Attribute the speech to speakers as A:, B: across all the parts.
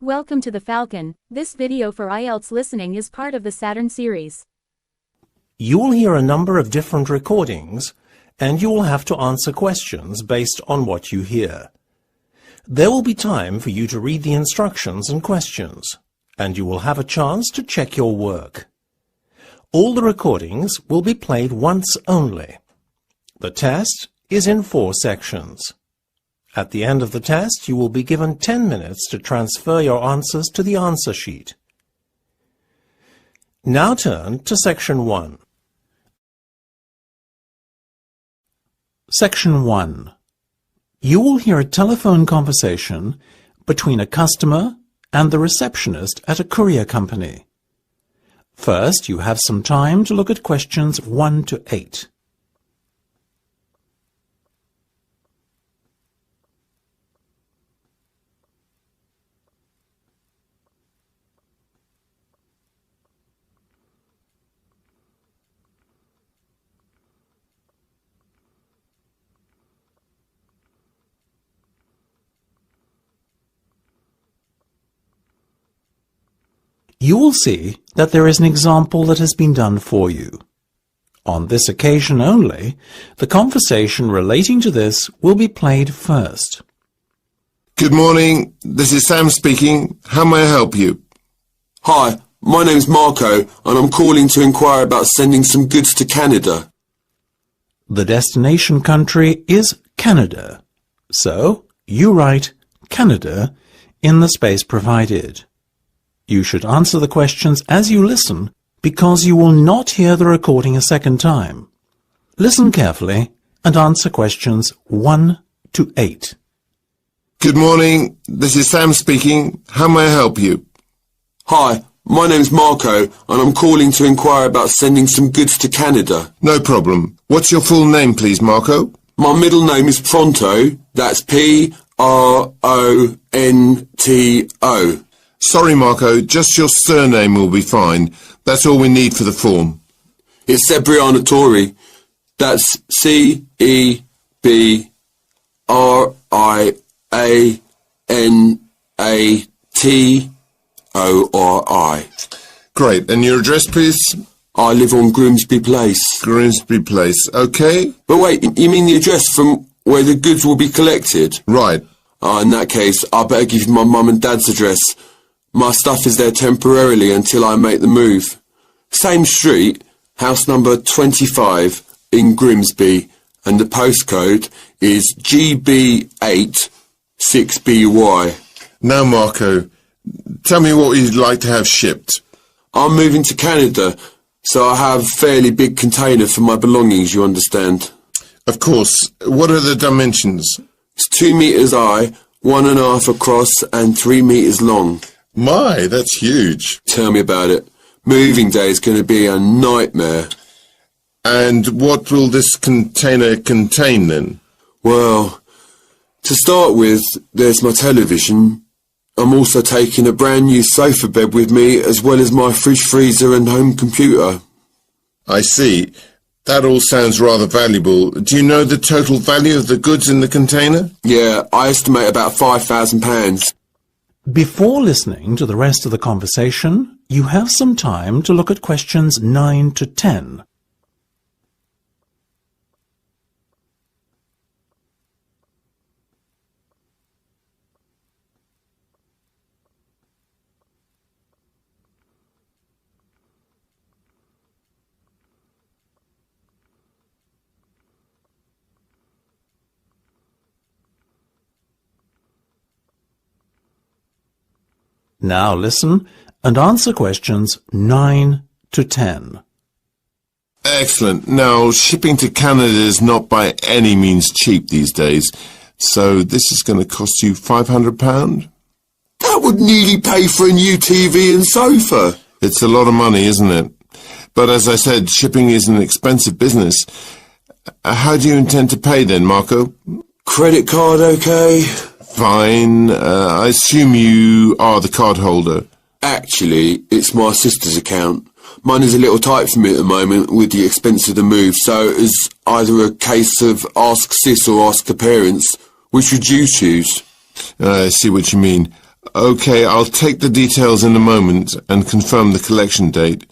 A: Welcome to the Falcon. This video for IELTS Listening is part of the Saturn series.
B: You will hear a number of different recordings, and you will have to answer questions based on what you hear. There will be time for you to read the instructions and questions, and you will have a chance to check your work. All the recordings will be played once only. The test is in 4 sections. At the end of the test, you will be given 10 minutes to transfer your answers to the answer sheet. Now turn to Section 1. Section 1. You will hear a telephone conversation between a customer and the receptionist at a courier company. First, you have some time to look at questions 1 to 8. You will see that there is an example that has been done for you. On this occasion only, the conversation relating to this will be played first.
C: Good morning, this is Sam speaking. How may I help you?
D: Hi, my name's Marco, and I'm calling to inquire about sending some goods to Canada.
B: The destination country is Canada, so you write Canada in the space provided. You should answer the questions as you listen because you will not hear the recording a second time. Listen carefully and answer questions 1 to 8.
C: Good morning, this is Sam speaking. How may I help you?
D: Hi, my name's Marco, and I'm calling to inquire about sending some goods to Canada.
C: No problem. What's your full name, please, Marco?
D: My middle name is Pronto. That's P-R-O-N-T-O.
C: Sorry, Marco, just your surname will be fine. That's all we need for the form.
D: It's Cebriana Tori. That's C-E-B-R-I-A-N-A-T-O-R-I.
C: Great, and your address, please?
D: I live on Grimsby Place.
C: Grimsby Place, okay?
D: But wait, you mean the address from where the goods will be collected?
C: Right.
D: In that case, I better give you my mum and dad's address. My stuff is there temporarily until I make the move. Same street, house number 25 in Grimsby, and the postcode is GB8 6BY.
C: Now, Marco, tell me what you'd like to have shipped.
D: I'm moving to Canada, so I have a fairly big container for my belongings, you understand.
C: Of course. What are the dimensions?
D: It's 2 meters high, 1.5 across, and 3 meters long.
C: My, that's huge.
D: Tell me about it. Moving day is going to be a nightmare.
C: And what will this container contain then?
D: Well, to start with, there's my television. I'm also taking a brand new sofa bed with me, as well as my fridge, freezer and home computer.
C: I see. That all sounds rather valuable. Do you know the total value of the goods in the container?
D: Yeah, I estimate about £5,000.
B: Before listening to the rest of the conversation, you have some time to look at questions 9 to 10. Now listen and answer questions 9 to 10.
C: Excellent. Now, shipping to Canada is not by any means cheap these days, so this is going to cost you £500?
D: That would nearly pay for a new TV and sofa.
C: It's a lot of money, isn't it? But as I said, shipping is an expensive business. How do you intend to pay then, Marco?
D: Credit card, okay?
C: Fine. I assume you are the card holder.
D: Actually, it's my sister's account. Mine is a little tight for me at the moment with the expense of the move, so it's either a case of ask sis or ask the parents. Which would you choose?
C: I see what you mean. Okay, I'll take the details in a moment and confirm the collection date.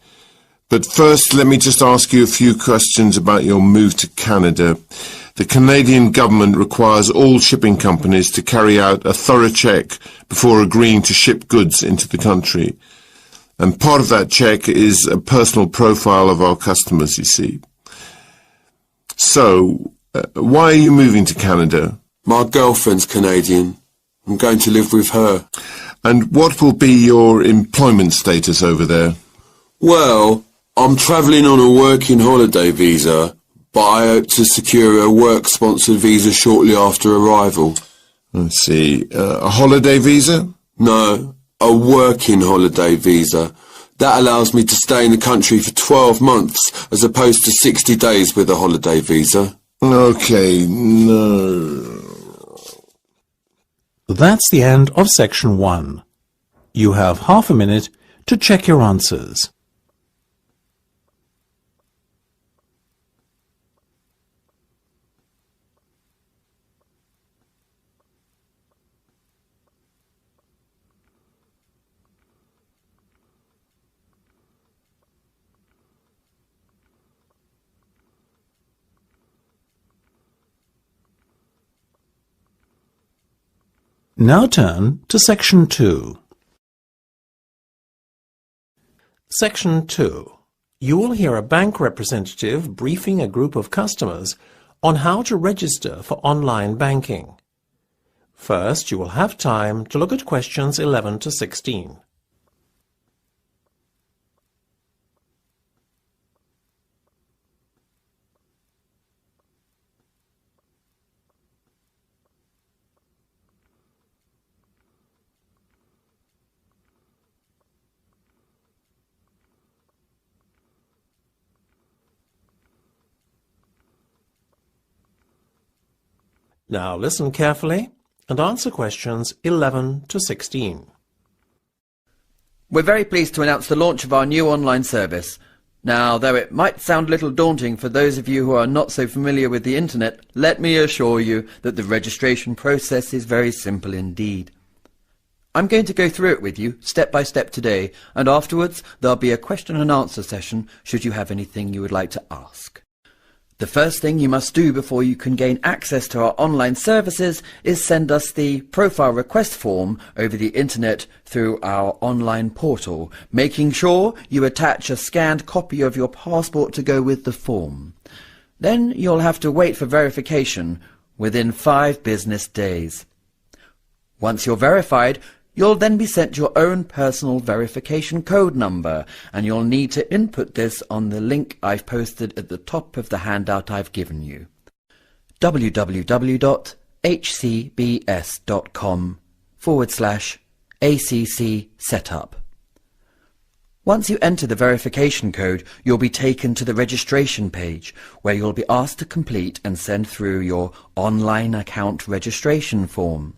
C: But first, let me just ask you a few questions about your move to Canada. The Canadian government requires all shipping companies to carry out a thorough check before agreeing to ship goods into the country. And part of that check is a personal profile of our customers, you see. So, why are you moving to Canada?
D: My girlfriend's Canadian. I'm going to live with her.
C: And what will be your employment status over there?
D: Well, I'm travelling on a working holiday visa, but I hope to secure a work-sponsored visa shortly after arrival.
C: I see. A holiday visa?
D: No, a working holiday visa. That allows me to stay in the country for 12 months as opposed to 60 days with a holiday visa.
C: Okay, no.
B: That's the end of section 1. You have half a minute to check your answers. Now turn to Section 2. Section 2. You will hear a bank representative briefing a group of customers on how to register for online banking. First, you will have time to look at questions 11 to 16. Now listen carefully and answer questions 11 to 16.
E: We're very pleased to announce the launch of our new online service. Now, though it might sound a little daunting for those of you who are not so familiar with the internet, let me assure you that the registration process is very simple indeed. I'm going to go through it with you step by step today, and afterwards there'll be a question and answer session should you have anything you would like to ask. The first thing you must do before you can gain access to our online services is send us the profile request form over the internet through our online portal, making sure you attach a scanned copy of your passport to go with the form. Then you'll have to wait for verification within 5 business days. Once you're verified, you'll then be sent your own personal verification code number, and you'll need to input this on the link I've posted at the top of the handout I've given you. www.hcbs.com/ACC setup. Once you enter the verification code, you'll be taken to the registration page, where you'll be asked to complete and send through your online account registration form.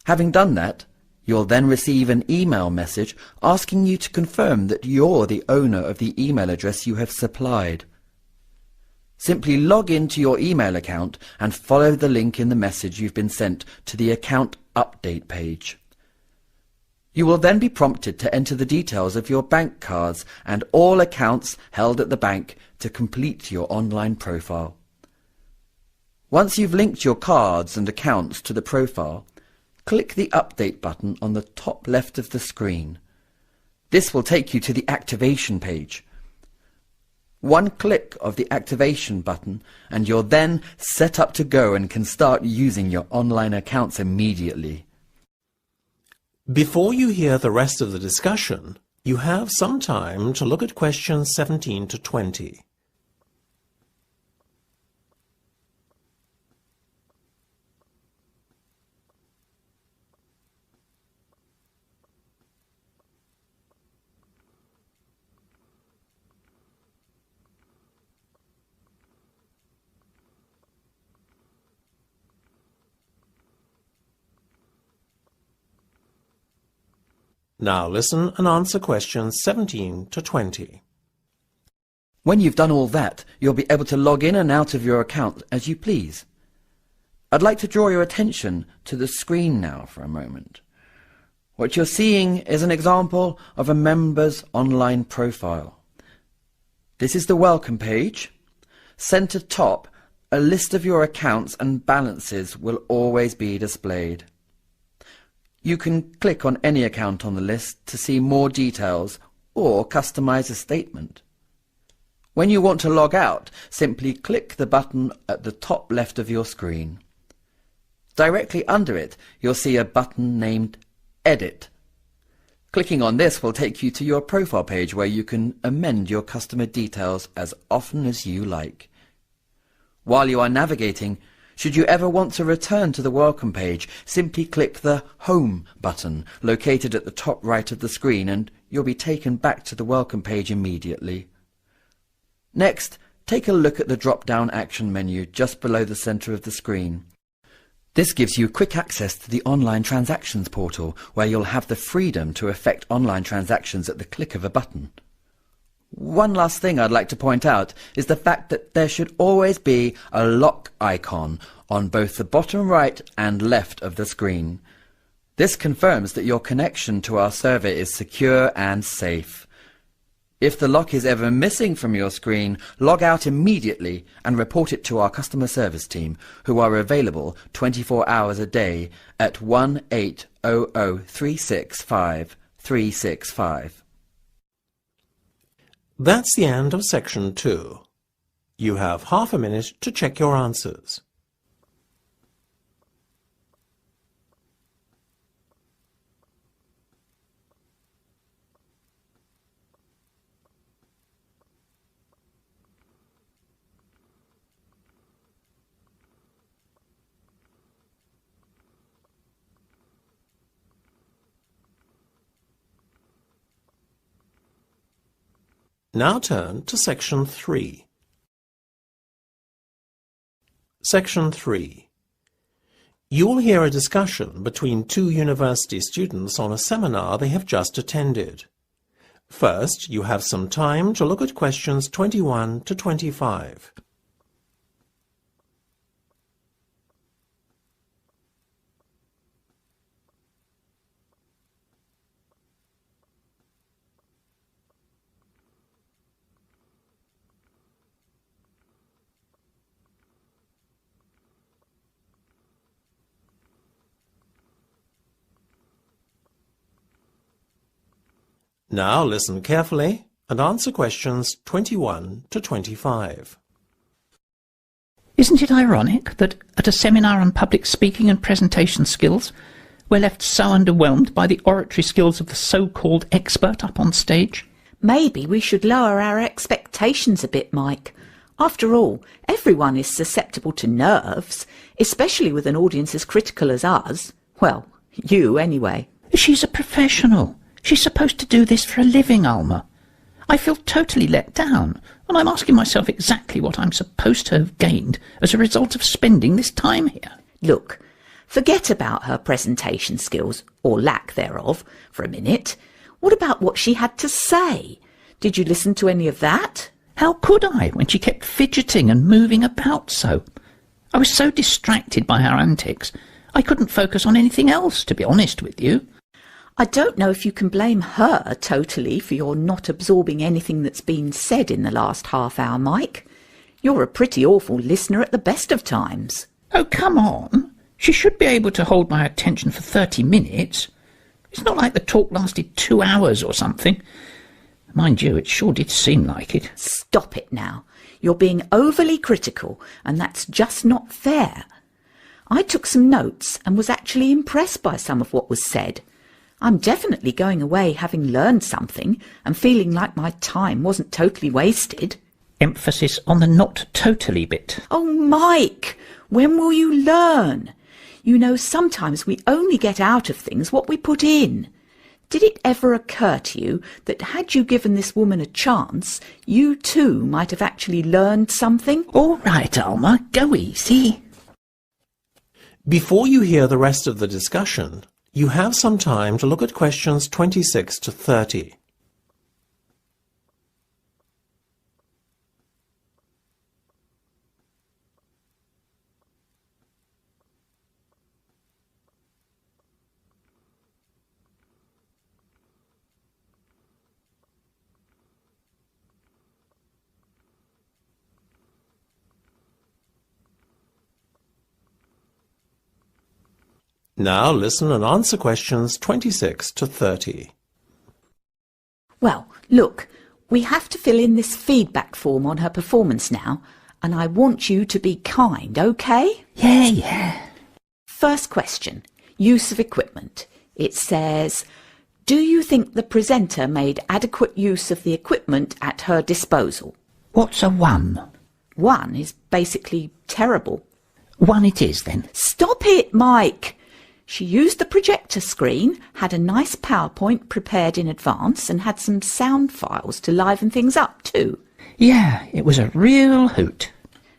E: Having done that, you'll then receive an email message asking you to confirm that you're the owner of the email address you have supplied. Simply log into your email account and follow the link in the message you've been sent to the account update page. You will then be prompted to enter the details of your bank cards and all accounts held at the bank to complete your online profile. Once you've linked your cards and accounts to the profile, click the Update button on the top left of the screen. This will take you to the activation page. One click of the activation button and you're then set up to go and can start using your online accounts immediately.
B: Before you hear the rest of the discussion, you have some time to look at questions 17 to 20. Now listen and answer questions 17 to 20.
E: When you've done all that, you'll be able to log in and out of your account as you please. I'd like to draw your attention to the screen now for a moment. What you're seeing is an example of a member's online profile. This is the welcome page. Centred top, a list of your accounts and balances will always be displayed. You can click on any account on the list to see more details or customize a statement. When you want to log out, simply click the button at the top left of your screen. Directly under it, you'll see a button named Edit. Clicking on this will take you to your profile page where you can amend your customer details as often as you like. While you are navigating, should you ever want to return to the welcome page, simply click the Home button located at the top right of the screen and you'll be taken back to the welcome page immediately. Next, take a look at the drop-down action menu just below the centre of the screen. This gives you quick access to the online transactions portal, where you'll have the freedom to effect online transactions at the click of a button. One last thing I'd like to point out is the fact that there should always be a lock icon on both the bottom right and left of the screen. This confirms that your connection to our server is secure and safe. If the lock is ever missing from your screen, log out immediately and report it to our customer service team, who are available 24 hours a day at 1-800-365-365.
B: That's the end of section 2. You have half a minute to check your answers. Now turn to section 3. Section 3. You will hear a discussion between two university students on a seminar they have just attended. First, you have some time to look at questions 21 to 25. Now listen carefully and answer questions 21 to 25.
F: Isn't it ironic that at a seminar on public speaking and presentation skills, we're left so underwhelmed by the oratory skills of the so-called expert up on stage?
G: Maybe we should lower our expectations a bit, Mike. After all, everyone is susceptible to nerves, especially with an audience as critical as us. Well, you anyway.
F: She's a professional. She's supposed to do this for a living, Alma. I feel totally let down, and I'm asking myself exactly what I'm supposed to have gained as a result of spending this time here.
G: Look, forget about her presentation skills, or lack thereof, for a minute. What about what she had to say? Did you listen to any of that?
F: How could I, when she kept fidgeting and moving about so? I was so distracted by her antics, I couldn't focus on anything else, to be honest with you.
G: I don't know if you can blame her totally for your not absorbing anything that's been said in the last half hour, Mike. You're a pretty awful listener at the best of times.
F: Oh, come on. She should be able to hold my attention for 30 minutes. It's not like the talk lasted 2 hours or something. Mind you, it sure did seem like it.
G: Stop it now. You're being overly critical, and that's just not fair. I took some notes and was actually impressed by some of what was said. I'm definitely going away having learned something and feeling like my time wasn't totally wasted.
F: Emphasis on the not totally bit.
G: Oh, Mike, when will you learn? You know, sometimes we only get out of things what we put in. Did it ever occur to you that had you given this woman a chance, you too might have actually learned something?
F: All right, Alma, go easy.
B: Before you hear the rest of the discussion, you have some time to look at questions 26 to 30. Now listen and answer questions 26 to 30.
G: Well, look, we have to fill in this feedback form on her performance now, and I want you to be kind, OK?
F: Yeah.
G: First question, use of equipment. It says, do you think the presenter made adequate use of the equipment at her disposal?
F: What's a 1?
G: 1 is basically terrible.
F: 1 it is, then.
G: Stop it, Mike! She used the projector screen, had a nice PowerPoint prepared in advance, and had some sound files to liven things up too.
F: Yeah, it was a real hoot.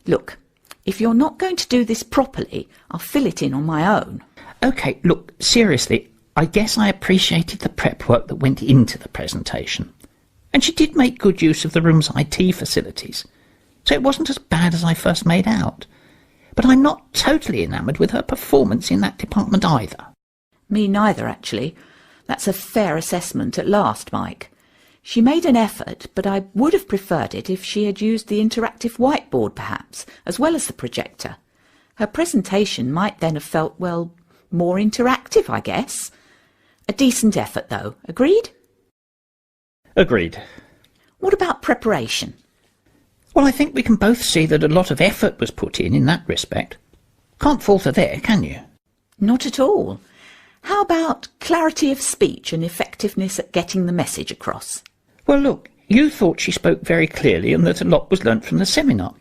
G: Look, if you're not going to do this properly, I'll fill it in on my own.
F: OK, look, seriously, I guess I appreciated the prep work that went into the presentation. And she did make good use of the room's IT facilities, so it wasn't as bad as I first made out. But I'm not totally enamoured with her performance in that department either.
G: Me neither, actually. That's a fair assessment at last, Mike. She made an effort, but I would have preferred it if she had used the interactive whiteboard, perhaps, as well as the projector. Her presentation might then have felt, well, more interactive, I guess. A decent effort, though. Agreed?
F: Agreed.
G: What about preparation?
F: Well, I think we can both see that a lot of effort was put in that respect. Can't fault her there, can you?
G: Not at all. How about clarity of speech and effectiveness at getting the message across?
F: Well, look, you thought she spoke very clearly and that a lot was learnt from the seminar.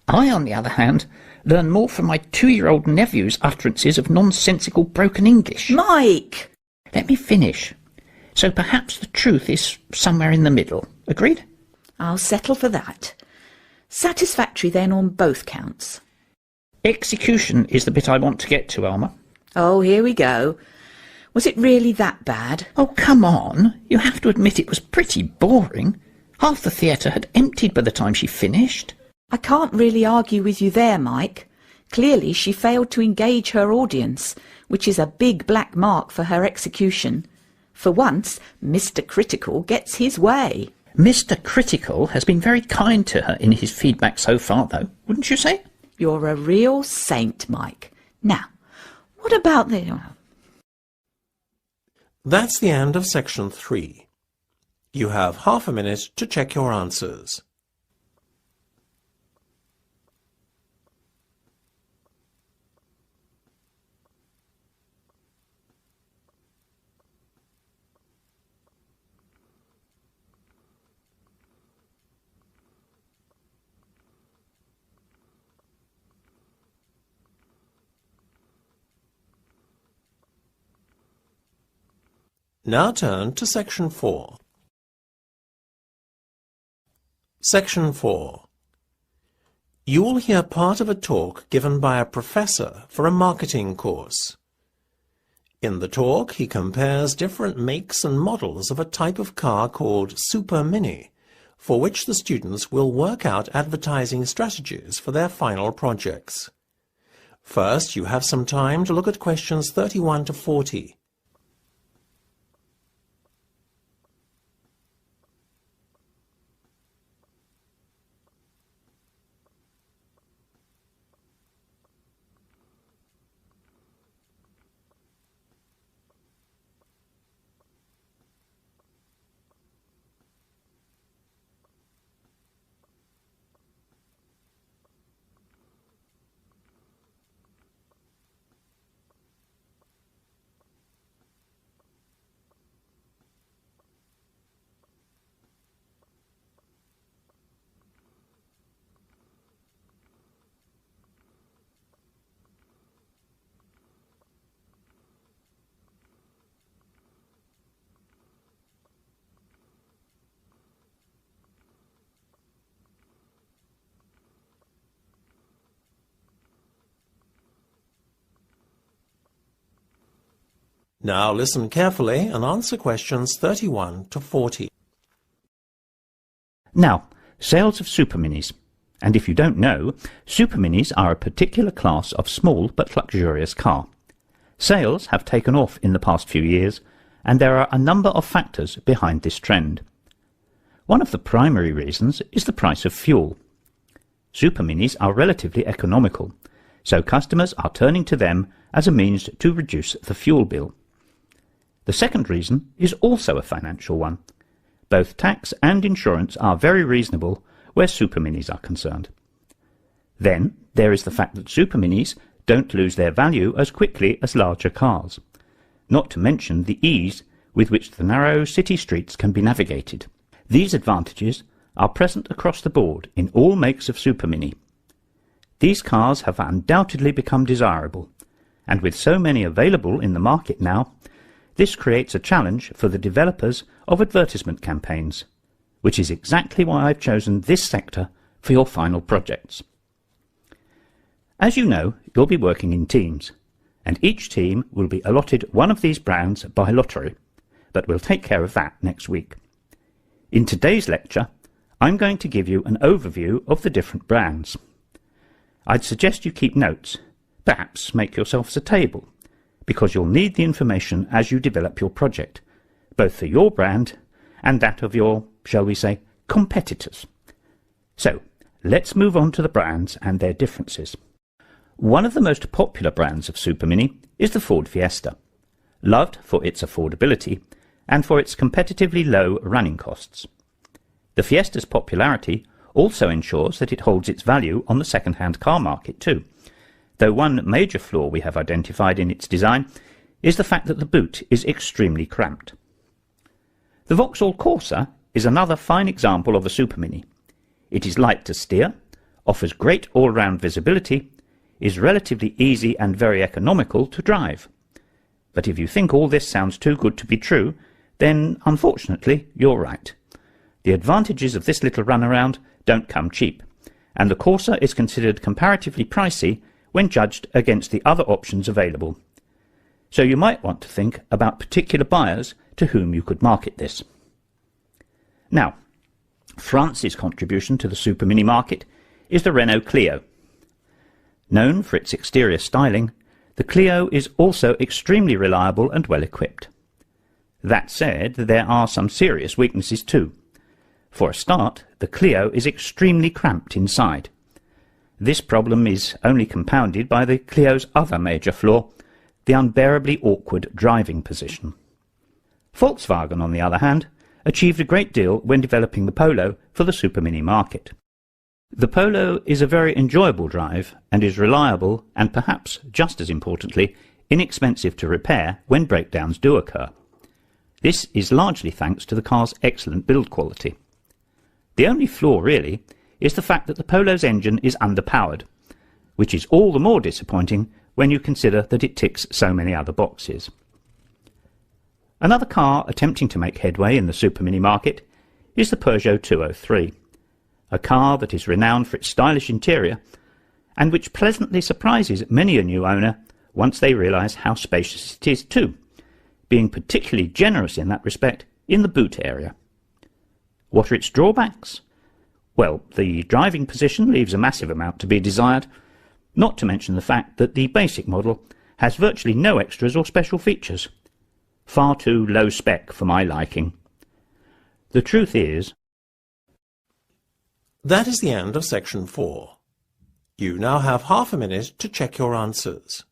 F: I, on the other hand, learned more from my 2-year-old nephew's utterances of nonsensical broken English.
G: Mike!
F: Let me finish. So perhaps the truth is somewhere in the middle. Agreed?
G: I'll settle for that. Satisfactory then on both counts.
F: Execution is the bit I want to get to, Alma.
G: Oh, here we go. Was it really that bad?
F: Oh, come on. You have to admit it was pretty boring. Half the theatre had emptied by the time she finished.
G: I can't really argue with you there, Mike. Clearly she failed to engage her audience, which is a big black mark for her execution. For once, Mr. Critical gets his way.
F: Mr. Critical has been very kind to her in his feedback so far, though, wouldn't you say?
G: You're a real saint, Mike. Now, what about the...
B: That's the end of section 3. You have half a minute to check your answers. Now turn to Section 4. Section 4. You will hear part of a talk given by a professor for a marketing course. In the talk, he compares different makes and models of a type of car called Super Mini, for which the students will work out advertising strategies for their final projects. First, you have some time to look at questions 31 to 40. Now listen carefully and answer questions 31 to 40.
F: Now, sales of Super Minis. And if you don't know, Super Minis are a particular class of small but luxurious car. Sales have taken off in the past few years, and there are a number of factors behind this trend. One of the primary reasons is the price of fuel. Super Minis are relatively economical, so customers are turning to them as a means to reduce the fuel bill. The second reason is also a financial one. Both tax and insurance are very reasonable where superminis are concerned. Then there is the fact that superminis don't lose their value as quickly as larger cars, not to mention the ease with which the narrow city streets can be navigated. These advantages are present across the board in all makes of supermini. These cars have undoubtedly become desirable, and with so many available in the market now, this creates a challenge for the developers of advertisement campaigns, which is exactly why I've chosen this sector for your final projects. As you know, you'll be working in teams, and each team will be allotted one of these brands by lottery, but we'll take care of that next week. In today's lecture, I'm going to give you an overview of the different brands. I'd suggest you keep notes, perhaps make yourselves a table, because you'll need the information as you develop your project, both for your brand and that of your, shall we say, competitors. So, let's move on to the brands and their differences. One of the most popular brands of supermini is the Ford Fiesta, loved for its affordability and for its competitively low running costs. The Fiesta's popularity also ensures that it holds its value on the second-hand car market too, though one major flaw we have identified in its design is the fact that the boot is extremely cramped. The Vauxhall Corsa is another fine example of a supermini. It is light to steer, offers great all-round visibility, is relatively easy and very economical to drive. But if you think all this sounds too good to be true, then unfortunately you're right. The advantages of this little runaround don't come cheap, and the Corsa is considered comparatively pricey when judged against the other options available. So you might want to think about particular buyers to whom you could market this. Now, France's contribution to the supermini market is the Renault Clio. Known for its exterior styling, the Clio is also extremely reliable and well equipped. That said, there are some serious weaknesses too. For a start, the Clio is extremely cramped inside. This problem is only compounded by the Clio's other major flaw, the unbearably awkward driving position. Volkswagen, on the other hand, achieved a great deal when developing the Polo for the supermini market. The Polo is a very enjoyable drive and is reliable and perhaps, just as importantly, inexpensive to repair when breakdowns do occur. This is largely thanks to the car's excellent build quality. The only flaw, really, is the fact that the Polo's engine is underpowered, which is all the more disappointing when you consider that it ticks so many other boxes. Another car attempting to make headway in the supermini market is the Peugeot 203, a car that is renowned for its stylish interior and which pleasantly surprises many a new owner once they realise how spacious it is too, being particularly generous in that respect in the boot area. What are its drawbacks? Well, the driving position leaves a massive amount to be desired, not to mention the fact that the basic model has virtually no extras or special features. Far too low spec for my liking. The truth is...
B: That is the end of section 4. You now have half a minute to check your answers.